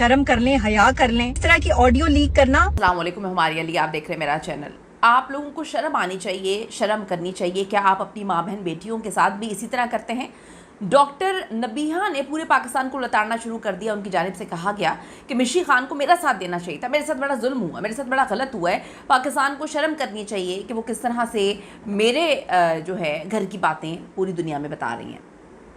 शर्म कर लें, हया कर लें। इस तरह की ऑडियो लीक करना। अस्सलाम वालेकुम, हमारी अली, आप देख रहे हैं मेरा चैनल। आप लोगों को शर्म आनी चाहिए, शर्म करनी चाहिए। क्या आप अपनी माँ बहन बेटियों के साथ भी इसी तरह करते हैं? डॉक्टर नबिहा ने पूरे पाकिस्तान को लताड़ना शुरू कर दिया। उनकी जानिब से कहा गया कि मिशी खान को मेरा साथ देना चाहिए था, मेरे साथ बड़ा जुल्म हुआ, मेरे साथ बड़ा गलत हुआ है। पाकिस्तान को शर्म करनी चाहिए कि वो किस तरह से मेरे जो है घर की बातें पूरी दुनिया में बता रही हैं।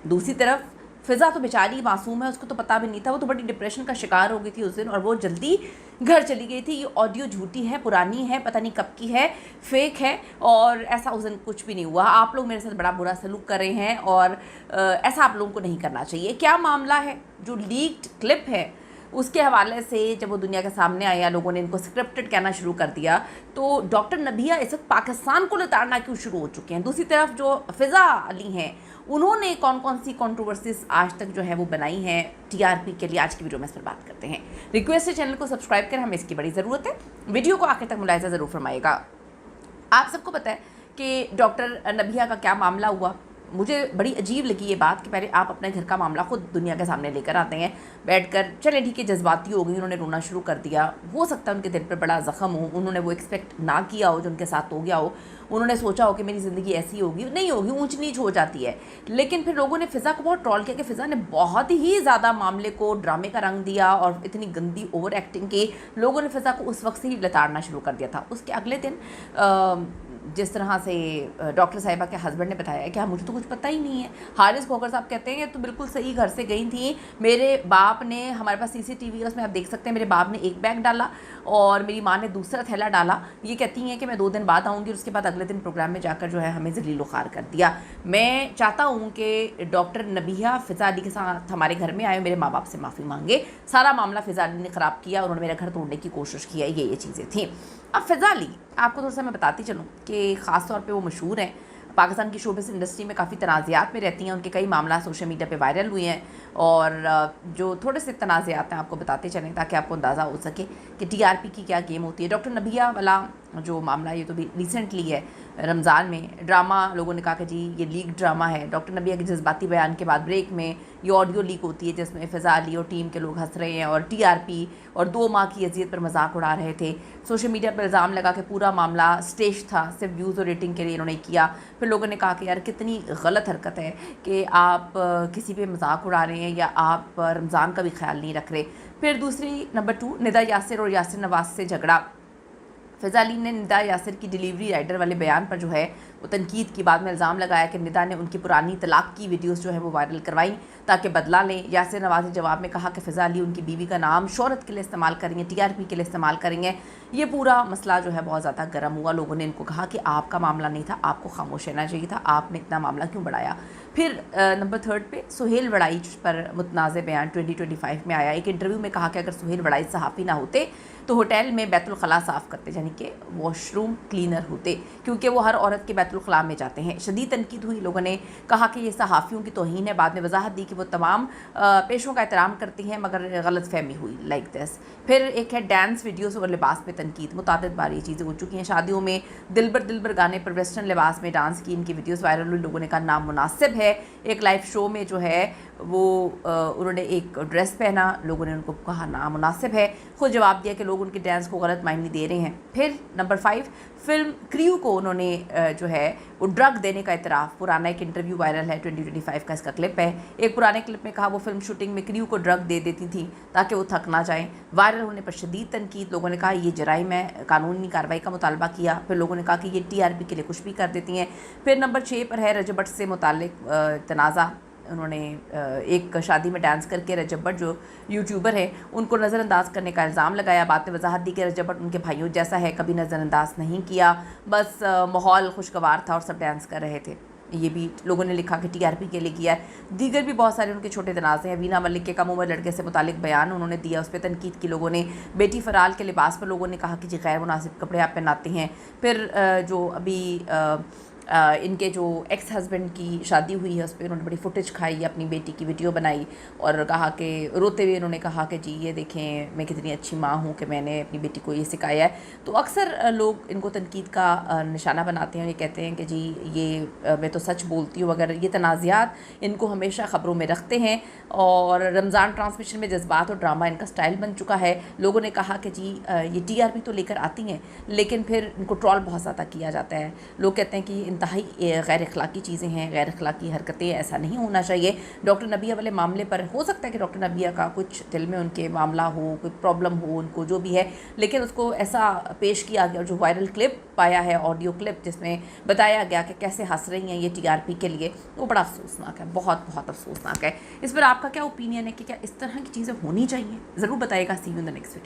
दूसरी तरफ फ़िज़ा तो बेचारी मासूम है, उसको तो पता भी नहीं था। वो तो बड़ी डिप्रेशन का शिकार हो गई थी उस दिन, और वो जल्दी घर चली गई थी। ये ऑडियो झूठी है, पुरानी है, पता नहीं कब की है, फेक है, और ऐसा उस दिन कुछ भी नहीं हुआ। आप लोग मेरे साथ बड़ा बुरा सलूक कर रहे हैं, और ऐसा आप लोगों को नहीं करना चाहिए। क्या मामला है? जो लीक्ड क्लिप है उसके हवाले से जब वो दुनिया के सामने आया, लोगों ने इनको स्क्रिप्टेड कहना शुरू कर दिया। तो डॉक्टर नबिहा इस वक्त पाकिस्तान को लताड़ना क्यों शुरू हो चुके हैं? दूसरी तरफ जो फ़िज़ा अली हैं, उन्होंने कौन कौन सी कंट्रोवर्सीज आज तक जो है वो बनाई हैं टीआरपी के लिए, आज की वीडियो में इस पर बात करते हैं। रिक्वेस्ट है चैनल को सब्सक्राइब करें, हमें इसकी बड़ी ज़रूरत है। वीडियो को आखिर तक मुलाहिज़ा ज़रूर फरमाइएगा। आप सबको पता है कि डॉक्टर नबिहा का क्या मामला हुआ। मुझे बड़ी अजीब लगी ये बात कि पहले आप अपने घर का मामला खुद दुनिया के सामने लेकर आते हैं, बैठकर चले ठीक है जज्बाती हो गई, उन्होंने रोना शुरू कर दिया। हो सकता है उनके दिल पर बड़ा ज़ख्म हो, उन्होंने वो एक्सपेक्ट ना किया हो जो उनके साथ हो गया हो। उन्होंने सोचा हो कि मेरी ज़िंदगी ऐसी होगी, नहीं होगी, ऊंच नीच हो जाती है। लेकिन फिर लोगों ने फ़िज़ा को बहुत ट्रोल किया कि फ़िज़ा ने बहुत ही ज़्यादा मामले को ड्रामे का रंग दिया और इतनी गंदी ओवर एक्टिंग की। लोगों ने फ़िज़ा को उस वक्त से ही लताड़ना शुरू कर दिया था। उसके अगले दिन जिस तरह से डॉक्टर साहिबा के हस्बैंड ने बताया कि हाँ मुझे तो कुछ पता ही नहीं है। हारिस खोकर साहब कहते हैं कि तो बिल्कुल सही घर से गई थी, मेरे बाप ने, हमारे पास सीसीटीवी है उसमें आप देख सकते हैं, मेरे बाप ने एक बैग डाला और मेरी माँ ने दूसरा थैला डाला। ये कहती हैं कि मैं 2 दिन बाद आऊँगी, और उसके बाद अगले दिन प्रोग्राम में जाकर जो है हमें जलील ख़ार कर दिया। मैं चाहता हूँ कि डॉक्टर नबिहा फ़िज़ा अली के साथ हमारे घर में आए, मेरे माँ बाप से माफ़ी मांगे। सारा मामला फ़िज़ा अली ने ख़राब किया, उन्होंने मेरा घर तोड़ने की कोशिश की है, ये चीज़ें थी। अब फ़िज़ा अली, आपको थोड़ा सा मैं बताती चलूँ कि ख़ास तौर पे वो मशहूर हैं, पाकिस्तान की शोबिज़ इंडस्ट्री में काफ़ी तनाज़ात में रहती हैं। उनके कई मामला सोशल मीडिया पे वायरल हुए हैं, और जो थोड़े से तनाज़ात हैं आपको बताते चलें ताकि आपको अंदाज़ा हो सके कि टीआरपी की क्या गेम होती है। डॉक्टर नबिहा वाला जो मामला, ये तो भी रिसेंटली है, रमज़ान में ड्रामा लोगों ने कहा कि जी ये लीक ड्रामा है। डॉक्टर नबिहा के जज्बाती बयान के बाद ब्रेक में ये ऑडियो लीक होती है जिसमें फ़िज़ा अली और टीम के लोग हंस रहे हैं और टीआरपी और 2 माह की अजियत पर मजाक उड़ा रहे थे। सोशल मीडिया पर इल्ज़ाम लगा कि पूरा मामला स्टेज था, सिर्फ व्यूज़ और रेटिंग के लिए इन्होंने किया। फिर लोगों ने कहा कि यार कितनी गलत हरकत है कि आप किसी पे मजाक उड़ा रहे हैं या आप रमज़ान का भी ख्याल नहीं रख रहे। फिर दूसरी नंबर 2, निदा यासिर और यासिर नवाज़ से झगड़ा। फ़िज़ा अली ने निदा यासिर की डिलीवरी राइडर वाले बयान पर जो है वो तनकीद की, बाद में इल्ज़ाम लगाया कि निदा ने उनकी पुरानी तलाक की वीडियोस जो है वो वायरल करवाई ताकि बदला लें। यासिर नवाज़ ने जवाब में कहा कि फ़िज़ा अली उनकी बीवी का नाम शोहरत के लिए इस्तेमाल करेंगे, टीआरपी के लिए इस्तेमाल करेंगे। ये पूरा मसला जो है बहुत ज़्यादा गर्म हुआ। लोगों ने इनको कहा कि आपका मामला नहीं था, आपको खामोश रहना चाहिए था, आपने इतना मामला क्यों बढ़ाया। फिर नंबर 3 पे सुहेल वड़ाई पर मुतनाज़ बयान 2025 में आया। एक इंटरव्यू में कहा कि अगर सुहेल वड़ाई सहाफ़ी ना होते तो होटल में बैतुल खला साफ़ करते, यानी कि वॉशरूम क्लीनर होते, क्योंकि वो हर औरत के बैतुल खला में जाते हैं। शदीद तनकीद हुई, लोगों ने कहा कि ये सहाफ़ियों की तौहीन है। बाद में वजाहत दी कि वो तमाम पेशों का एहतराम करती हैं, मगर गलत फहमी हुई लाइक दिस। फिर एक है डांस वीडियोस और लिबास पे तनकीद। मुतादिद बार ये चीज़ें हो चुकी हैं। शादियों में दिलबर गाने पर वेस्टर्न लिबास में डांस की इनकी वीडियोस वायरल हुई। लोगों ने कहा नामुनासिब है। एक लाइव शो में जो है वो उन्होंने एक ड्रेस पहना, लोगों ने उनको कहा नामुनासिब है, खुद जवाब दिया कि लोग उनके डांस को गलत मायने दे रहे हैं। फिर नंबर 5, फिल्म क्रू को उन्होंने जो है वो ड्रग देने का इतराफ़। पुराना एक इंटरव्यू वायरल है, 2025 का इसका क्लिप है। एक पुराने क्लिप में कहा वो फिल्म शूटिंग में क्रू को ड्रग दे देती थी ताकि वो थक ना जाएँ। वायरल होने पर शदीद तनकीद। लोगों ने कहा ये जराइम है, कानूनी कार्रवाई का मुतालबा किया। फिर लोगों ने कहा कि ये टीआरपी के लिए कुछ भी कर देती हैं। फिर नंबर 6 पर है रजब भट्ट से मुताल्लिक तनाज़ा। उन्होंने एक शादी में डांस करके रजब भट्ट जो यूट्यूबर है उनको नज़रअंदाज करने का इल्ज़ाम लगाया। बाद में वजाहत दी कि रजब भट्ट उनके भाइयों जैसा है, कभी नज़रअंदाज नहीं किया, बस माहौल खुशगवार था और सब डांस कर रहे थे। ये भी लोगों ने लिखा कि टीआरपी के लिए किया है। दीगर भी बहुत सारे उनके छोटे तनाज़े हैं। वीना मलिक के कम उम्र लड़के से मुतालिक बयान उन्होंने दिया, उस पर तनकीद की लोगों ने। बेटी फ़राल के लिबास पर लोगों ने कहा कि जी गैर मुनासिब कपड़े आप पहनाते हैं। फिर जो अभी इनके जो एक्स हस्बैंड की शादी हुई है उस पर उन्होंने बड़ी फुटेज खाई, अपनी बेटी की वीडियो बनाई और कहा कि रोते हुए उन्होंने कहा कि जी ये देखें मैं कितनी अच्छी माँ हूँ कि मैंने अपनी बेटी को ये सिखाया है। तो अक्सर लोग इनको तनकीद का निशाना बनाते हैं और ये कहते हैं कि जी ये मैं तो सच बोलती हूँ। अगर ये तनाज़ात इनको हमेशा ख़बरों में रखते हैं और रमज़ान ट्रांसमिशन में जज्बात और ड्रामा इनका स्टाइल बन चुका है। लोगों ने कहा कि जी ये TRP तो लेकर आती हैं लेकिन फिर इनको ट्रॉल बहुत ज़्यादा किया जाता है। लोग कहते हैं कि इंतहाई गैर अखलाकी चीज़ें हैं, गैर अखलाकी हरकतें, ऐसा नहीं होना चाहिए। डॉक्टर नबिया वाले मामले पर हो सकता है कि डॉक्टर नबिया का कुछ दिल में उनके मामला हो, कोई प्रॉब्लम हो, उनको जो भी है, लेकिन उसको ऐसा पेश किया गया। जो वायरल क्लिप पाया है, ऑडियो क्लिप जिसमें बताया गया कि कैसे हंस रही हैं ये TRP के लिए, वो बड़ा अफसोसनाक है, बहुत बहुत अफसोसनाक है। इस पर आपका क्या ओपिनियन है कि क्या इस तरह की चीज़ें होनी चाहिए? ज़रूर बताइएगा। See you in the next video.